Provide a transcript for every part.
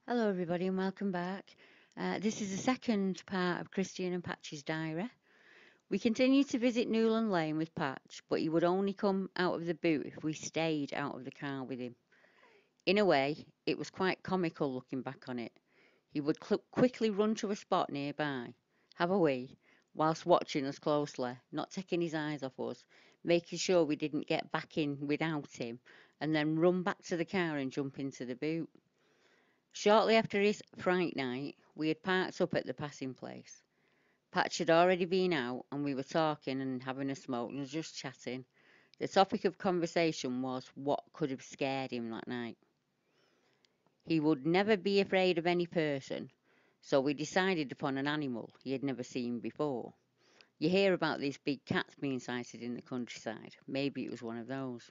Hello, everybody, and welcome back. This is the second part of Christian and Patch's diary. We continued to visit Newland Lane with Patch, but he would only come out of the boot if we stayed out of the car with him. In a way, it was quite comical looking back on it. He would quickly run to a spot nearby, have a wee, whilst watching us closely, not taking his eyes off us, making sure we didn't get back in without him, and then run back to the car and jump into the boot. Shortly after his fright night, we had parked up at the passing place. Patch had already been out, and we were talking and having a smoke and just chatting. The topic of conversation was what could have scared him that night. He would never be afraid of any person, so we decided upon an animal he had never seen before. You hear about these big cats being sighted in the countryside. Maybe it was one of those.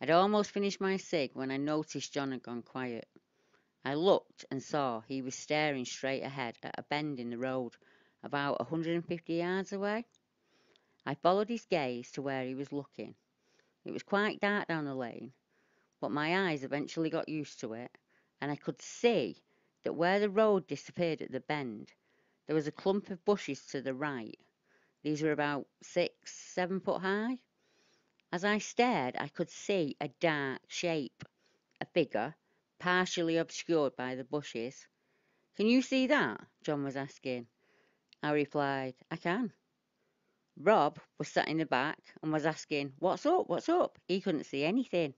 I'd almost finished my cig when I noticed John had gone quiet. I looked and saw he was staring straight ahead at a bend in the road, about 150 yards away. I followed his gaze to where he was looking. It was quite dark down the lane, but my eyes eventually got used to it, and I could see that where the road disappeared at the bend, there was a clump of bushes to the right. These were about 6, 7 foot high. As I stared, I could see a dark shape, a figure, partially obscured by the bushes. "Can you see that?" John was asking. I replied, "I can." Rob was sat in the back and was asking, "What's up? What's up?" He couldn't see anything.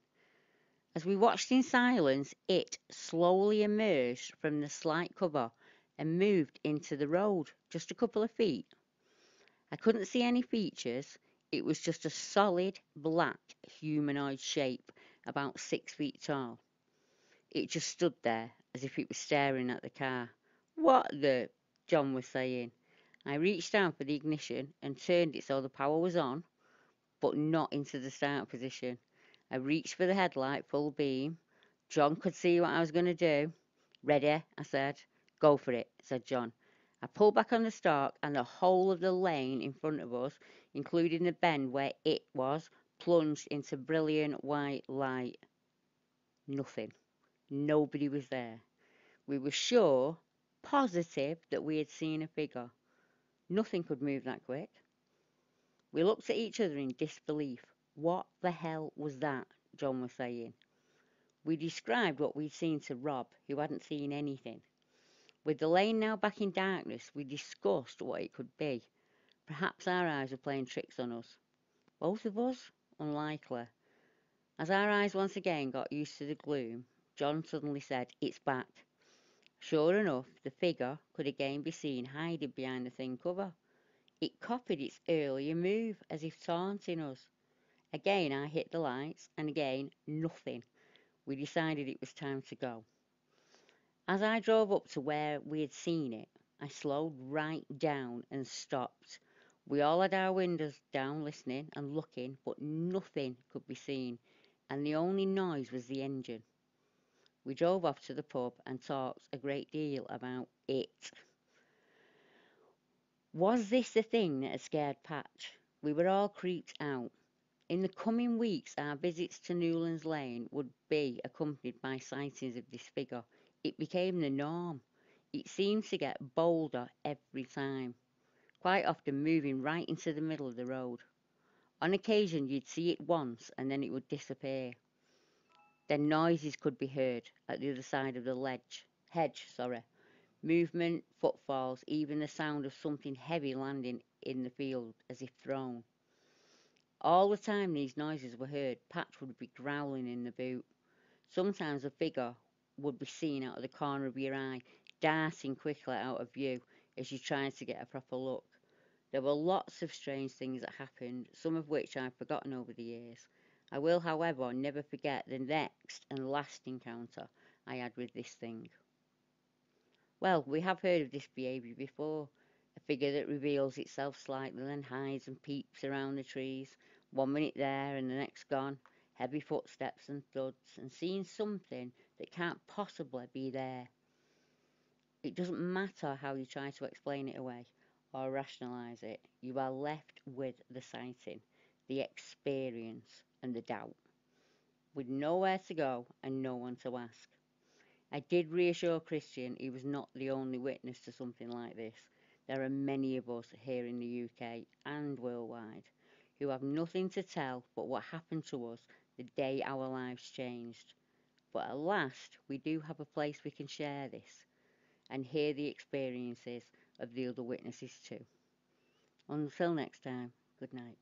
As we watched in silence, it slowly emerged from the slight cover and moved into the road, just a couple of feet. I couldn't see any features. It was just a solid black humanoid shape, about 6 feet tall. It just stood there as if it was staring at the car. "What the—" John was saying. I reached down for the ignition and turned it so the power was on, but not into the start position. I reached for the headlight full beam. John could see what I was going to do. "Ready?" I said. "Go for it," said John. I pulled back on the stalk, and the whole of the lane in front of us, including the bend where it was, plunged into brilliant white light. Nothing. Nobody was there. We were sure, positive, that we had seen a figure. Nothing could move that quick. We looked at each other in disbelief. "What the hell was that?" John was saying. We described what we'd seen to Rob, who hadn't seen anything. With the lane now back in darkness, we discussed what it could be. Perhaps our eyes were playing tricks on us. Both of us? Unlikely. As our eyes once again got used to the gloom, John suddenly said, "It's back." Sure enough, the figure could again be seen hiding behind the thin cover. It copied its earlier move, as if taunting us. Again I hit the lights, and again nothing. We decided it was time to go. As I drove up to where we had seen it, I slowed right down and stopped. We all had our windows down listening and looking, but nothing could be seen, and the only noise was the engine. We drove off to the pub and talked a great deal about it. Was this the thing that had scared Patch? We were all creeped out. In the coming weeks, our visits to Newlands Lane would be accompanied by sightings of this figure. It became the norm. It seemed to get bolder every time, quite often moving right into the middle of the road. On occasion, you'd see it once and then it would disappear. Then noises could be heard at the other side of the hedge. Movement, footfalls, even the sound of something heavy landing in the field as if thrown. All the time these noises were heard, Patch would be growling in the boot. Sometimes a figure would be seen out of the corner of your eye, darting quickly out of view as you tried to get a proper look. There were lots of strange things that happened, some of which I've forgotten over the years. I will, however, never forget the next and last encounter I had with this thing. Well, we have heard of this behaviour before. A figure that reveals itself slightly, then hides and peeps around the trees, 1 minute there and the next gone, heavy footsteps and thuds, and seeing something that can't possibly be there. It doesn't matter how you try to explain it away or rationalise it, you are left with the sighting, the experience, and the doubt, with nowhere to go and no one to ask. I did reassure Christian he was not the only witness to something like this. There are many of us here in the UK and worldwide who have nothing to tell but what happened to us the day our lives changed. But at last, we do have a place we can share this and hear the experiences of the other witnesses too. Until next time, good night.